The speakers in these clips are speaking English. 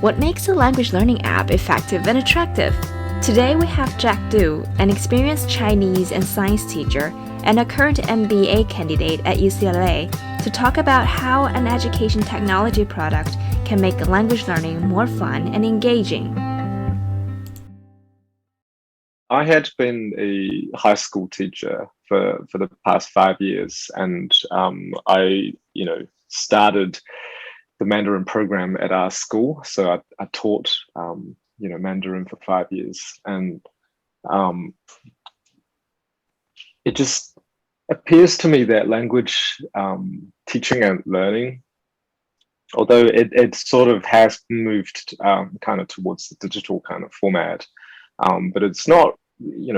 What makes a language learning app effective and attractive? Today we have Jack Du, an experienced Chinese and science teacher and a current MBA candidate at UCLA, to talk about how an education technology product can make language learning more fun and engaging. I had been a high school teacher for the past 5 years, and I started the Mandarin program at our school. So I taught, Mandarin for 5 years, and um, it just appears to me that language teaching and learning, although it sort of has moved kind of towards the digital kind of format, but it's not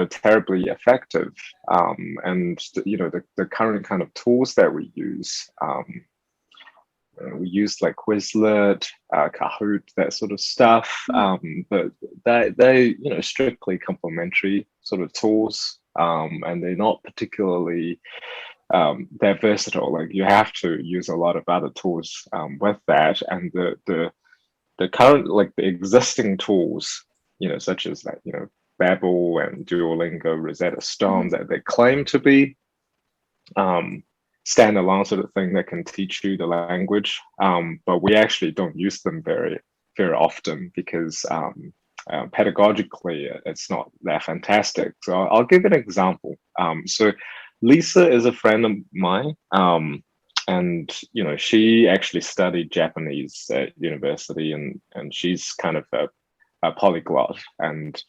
terribly effective. And the current kind of tools that we use like Quizlet, Kahoot, that sort of stuff. But they strictly complementary sort of tools, and they're not particularly they're versatile. Like you have to use a lot of other tools with that, and the current, like the existing tools, such as like Babel and Duolingo, Rosetta Stone, that they claim to be standalone sort of thing that can teach you the language, but we actually don't use them very often because pedagogically it's not that fantastic. So I'll give an example. So Lisa is a friend of mine, and she actually studied Japanese at university, and she's kind of a polyglot, and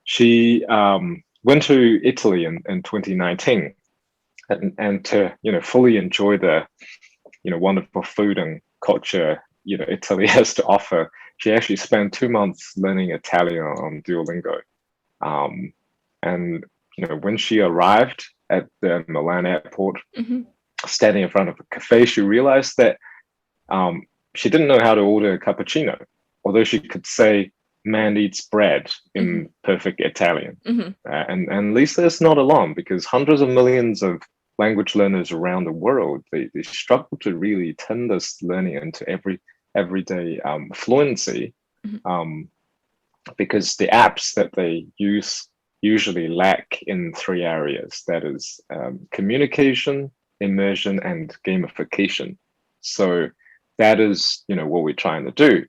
she went to Italy in 2019, and to fully enjoy the wonderful food and culture Italy has to offer. She actually spent 2 months learning Italian on Duolingo, and when she arrived at the Milan airport, standing in front of a cafe, she realized that she didn't know how to order a cappuccino, although she could say "man eats bread" in perfect Italian. And Lisa is not alone, because hundreds of millions of language learners around the world, they struggle to really turn this learning into everyday fluency, because the apps that they use usually lack in three areas. That is communication, immersion, and gamification. So that is what we're trying to do,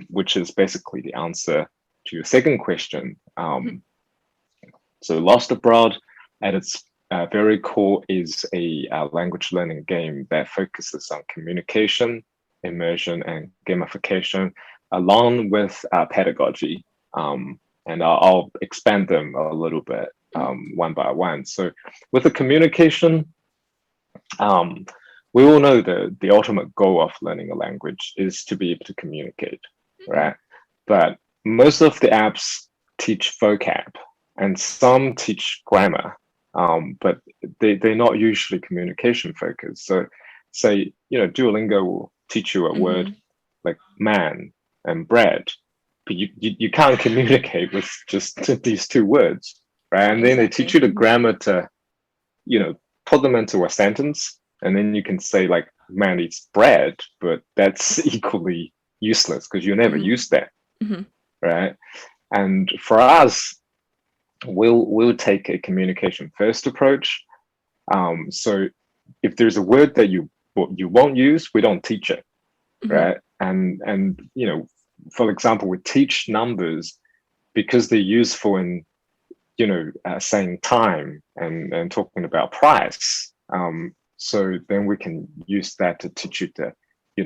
which is basically the answer to your second question. So Lost Abroad, at its very core, is a language learning game that focuses on communication, immersion, and gamification, along with pedagogy. And I'll expand them a little bit one by one. So with the communication, we all know that the ultimate goal of learning a language is to be able to communicate, right? But most of the apps teach vocab, and some teach grammar, but they're not usually communication focused. So say, Duolingo will teach you a word like man and bread, but you can't communicate with just these two words, right? And then they teach you the grammar to, put them into a sentence, and then you can say like man eats bread, but that's equally useless because you never use that, right? And for us, we'll take a communication first approach. So if there's a word that you won't use, we don't teach it, right? And for example, we teach numbers because they're useful in saying time and talking about price. So then we can use that to teach you to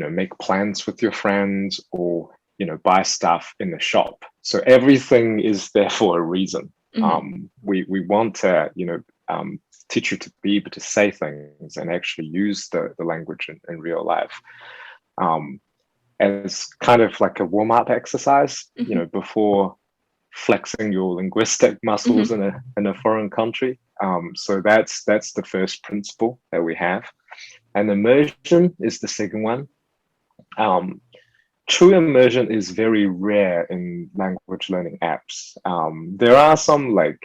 make plans with your friends, or buy stuff in the shop. So everything is there for a reason. We want to teach you to be able to say things and actually use the language in real life, as kind of like a warm-up exercise, before flexing your linguistic muscles in a foreign country. So that's the first principle that we have, and immersion is the second one. True immersion is very rare in language learning apps. There are some like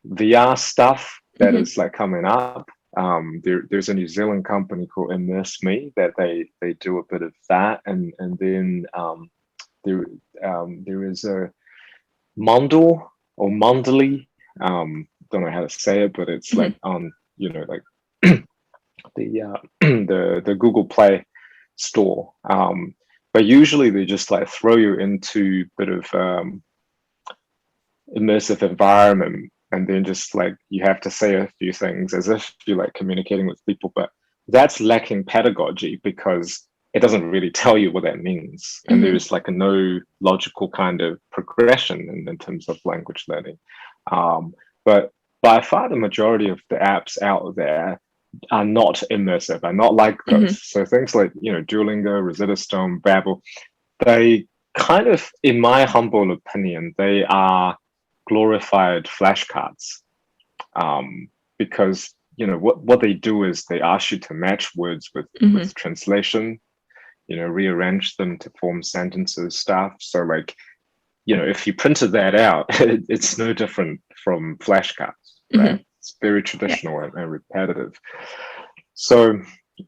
VR stuff that is like coming up. There's a New Zealand company called Immerse Me that they do a bit of that, and then there there is a Mondle or Mondly. Don't know how to say it, but it's like on, like the the Google Play store. But usually they just like throw you into a bit of immersive environment, and then just like you have to say a few things as if you're like communicating with people. But that's lacking pedagogy because it doesn't really tell you what that means, and there's like a no logical kind of progression in terms of language learning. But by far the majority of the apps out there are not immersive, are not like those. So things like, Duolingo, Rosetta Stone, Babbel, they kind of, in my humble opinion, they are glorified flashcards, because what they do is they ask you to match words with translation, rearrange them to form sentences, stuff. So like, if you printed that out, it's no different from flashcards, right? It's very traditional and repetitive. So,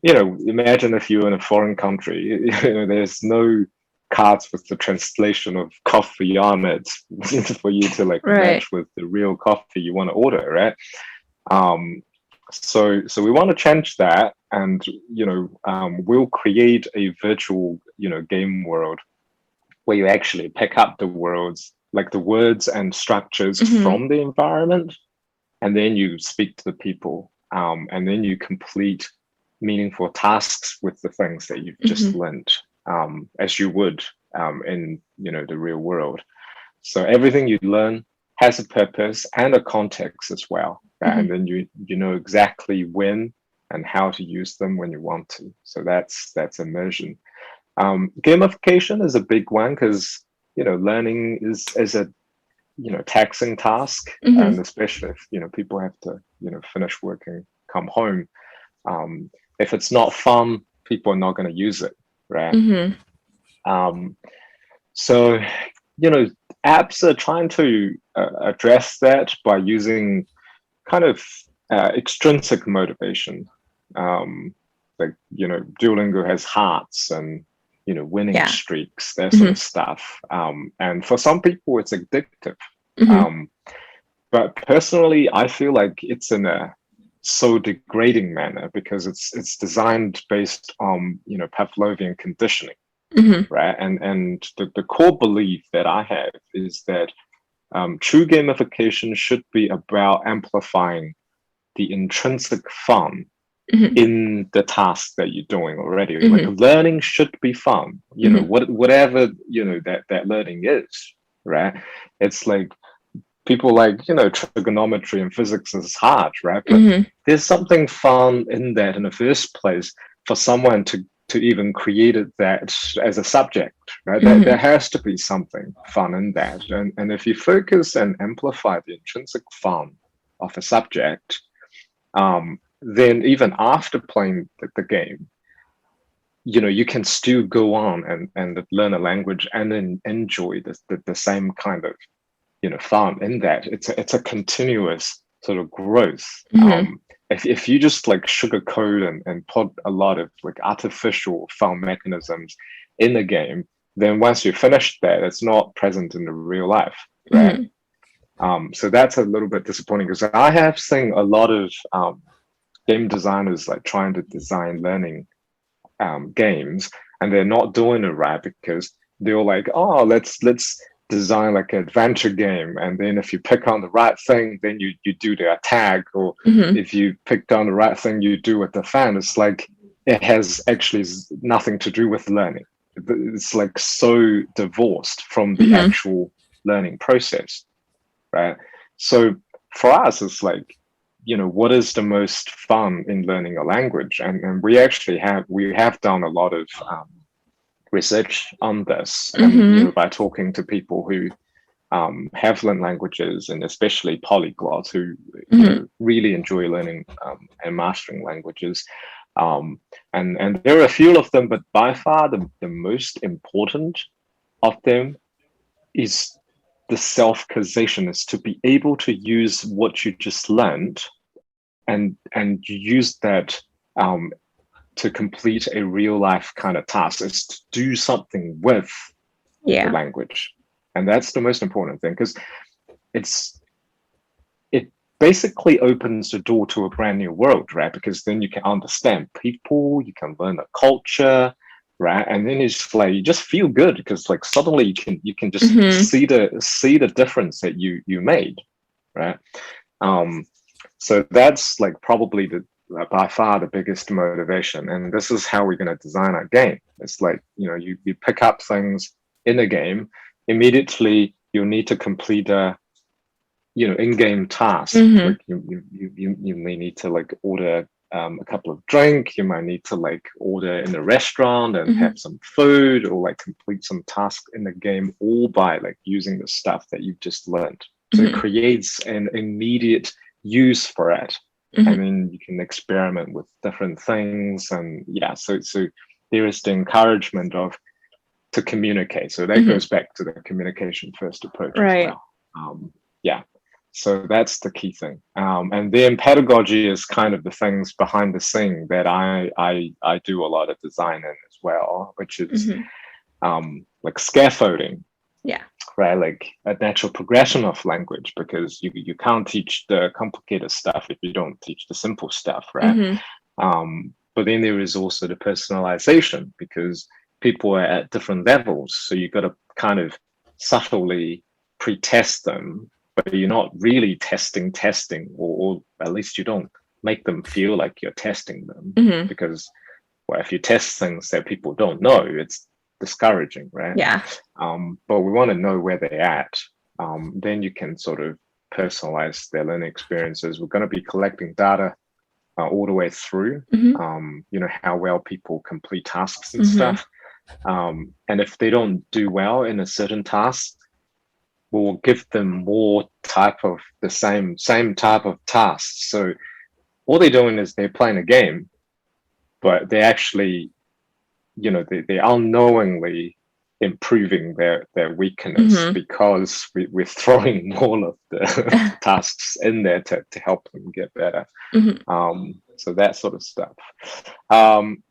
imagine if you're in a foreign country, there's no cards with the translation of coffee on it for you to like match with the real coffee you want to order, right? So we want to change that, and we'll create a virtual game world where you actually pick up the words, like the words and structures from the environment, and then you speak to the people, and then you complete meaningful tasks with the things that you've just learned, as you would in the real world. So everything you learn has a purpose and a context as well, right? And then you know exactly when and how to use them when you want to. So that's immersion. Gamification is a big one because learning is a taxing task, and especially if people have to finish work and come home. If it's not fun, people are not going to use it, right? So apps are trying to address that by using kind of extrinsic motivation. Like Duolingo has hearts and winning streaks, that sort of stuff. And for some people, it's addictive. But personally, I feel like it's in a so degrading manner because it's designed based on Pavlovian conditioning, right? And the core belief that I have is that true gamification should be about amplifying the intrinsic fun in the task that you're doing already. Like learning should be fun, whatever that learning is, right? It's like people like trigonometry and physics is hard, right? But there's something fun in that in the first place for someone to even create that as a subject, right? There has to be something fun in that, and if you focus and amplify the intrinsic fun of a subject, then even after playing the game, you can still go on and learn a language and then enjoy the same kind of fun in that. It's a continuous sort of growth. If you just like sugarcoat and put a lot of like artificial fun mechanisms in the game, then once you finish that, it's not present in the real life, right? So that's a little bit disappointing because I have seen a lot of game designers like trying to design learning games, and they're not doing it right because they're like, oh, let's design like an adventure game, and then if you pick on the right thing, then you do the attack, or if you pick on the right thing, you do with the fan. It's like it has actually nothing to do with learning. It's like so divorced from the actual learning process, right? So for us, it's like, what is the most fun in learning a language? And we actually have done a lot of research on this, and by talking to people who have learned languages, and especially polyglots who really enjoy learning and mastering languages. And there are a few of them, but by far the most important of them is the self-causation, is to be able to use what you just learned and use that to complete a real life kind of task. It's to do something with Yeah. language. And that's the most important thing, because it basically opens the door to a brand new world, right? Because then you can understand people, you can learn the culture, right? And then it's like you just feel good, because like suddenly you can just see the difference that you made, right? So that's like probably the by far the biggest motivation. And this is how we're going to design our game. It's like, you pick up things in a game, immediately you need to complete a in-game task. Like you may need to like order a couple of drink, you might need to like order in a restaurant and have some food, or like complete some task in the game, all by like using the stuff that you've just learned. So it creates an immediate use for it. And then you can experiment with different things. And so there is the encouragement to communicate. So that goes back to the communication first approach as well. So that's the key thing. And then pedagogy is kind of the things behind the scene that I do a lot of design in as well, which is like scaffolding. Yeah. Right, like a natural progression of language, because you can't teach the complicated stuff if you don't teach the simple stuff, right? But then there is also the personalization, because people are at different levels, so you've got to kind of subtly pre-test them, but you're not really testing, or at least you don't make them feel like you're testing them, because if you test things that people don't know, it's discouraging, right? Yeah. But we want to know where they're at. Then you can sort of personalize their learning experiences. We're going to be collecting data all the way through, how well people complete tasks and stuff. And if they don't do well in a certain task, we'll give them more type of the same type of tasks. So all they're doing is they're playing a game, but they actually they unknowingly improving their weakness, because we're throwing all of the tasks in there to help them get better. So that sort of stuff.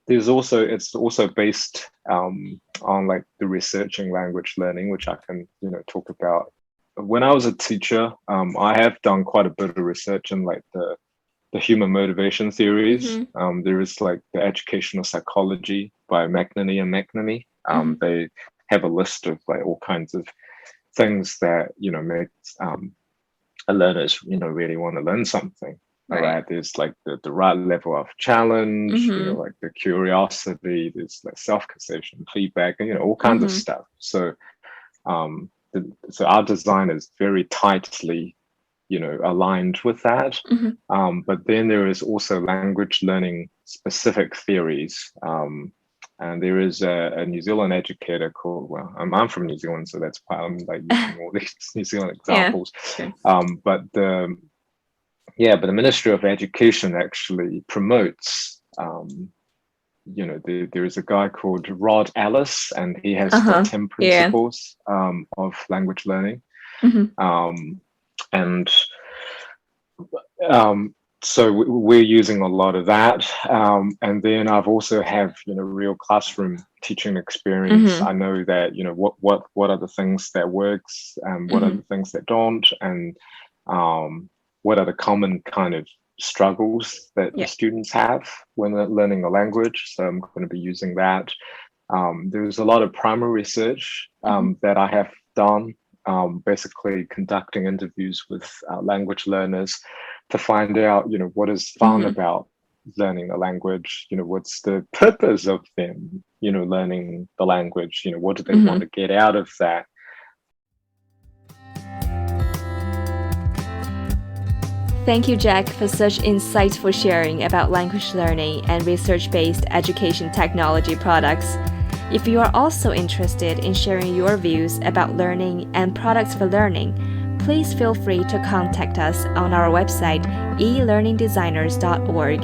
It's also based on like the researching language learning, which I can talk about. When I was a teacher, I have done quite a bit of research in like the human motivation theories. There is like the educational psychology by McNamee and McNamee. They have a list of like all kinds of things that makes learners really want to learn something. Right. There's like the right level of challenge, like the curiosity. There's like self-conception, feedback, and all kinds of stuff. So so our design is very tightly aligned with that. But then there is also language learning specific theories. And there is a New Zealand educator called, I'm from New Zealand, so that's why I'm like using all these New Zealand examples. But the Ministry of Education actually promotes, there is a guy called Rod Ellis, and he has the 10 principles of language learning. And so we're using a lot of that. And then I've also have, real classroom teaching experience. I know that, what are the things that works and what are the things that don't, and what are the common kind of struggles that the students have when they're learning a language. So I'm going to be using that. There's a lot of primary research that I have done, basically conducting interviews with language learners to find out, what is fun about learning the language, what's the purpose of them, learning the language, what do they want to get out of that. Thank you, Jack, for such insightful sharing about language learning and research-based education technology products. If you are also interested in sharing your views about learning and products for learning, please feel free to contact us on our website, elearningdesigners.org,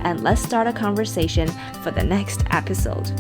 and let's start a conversation for the next episode.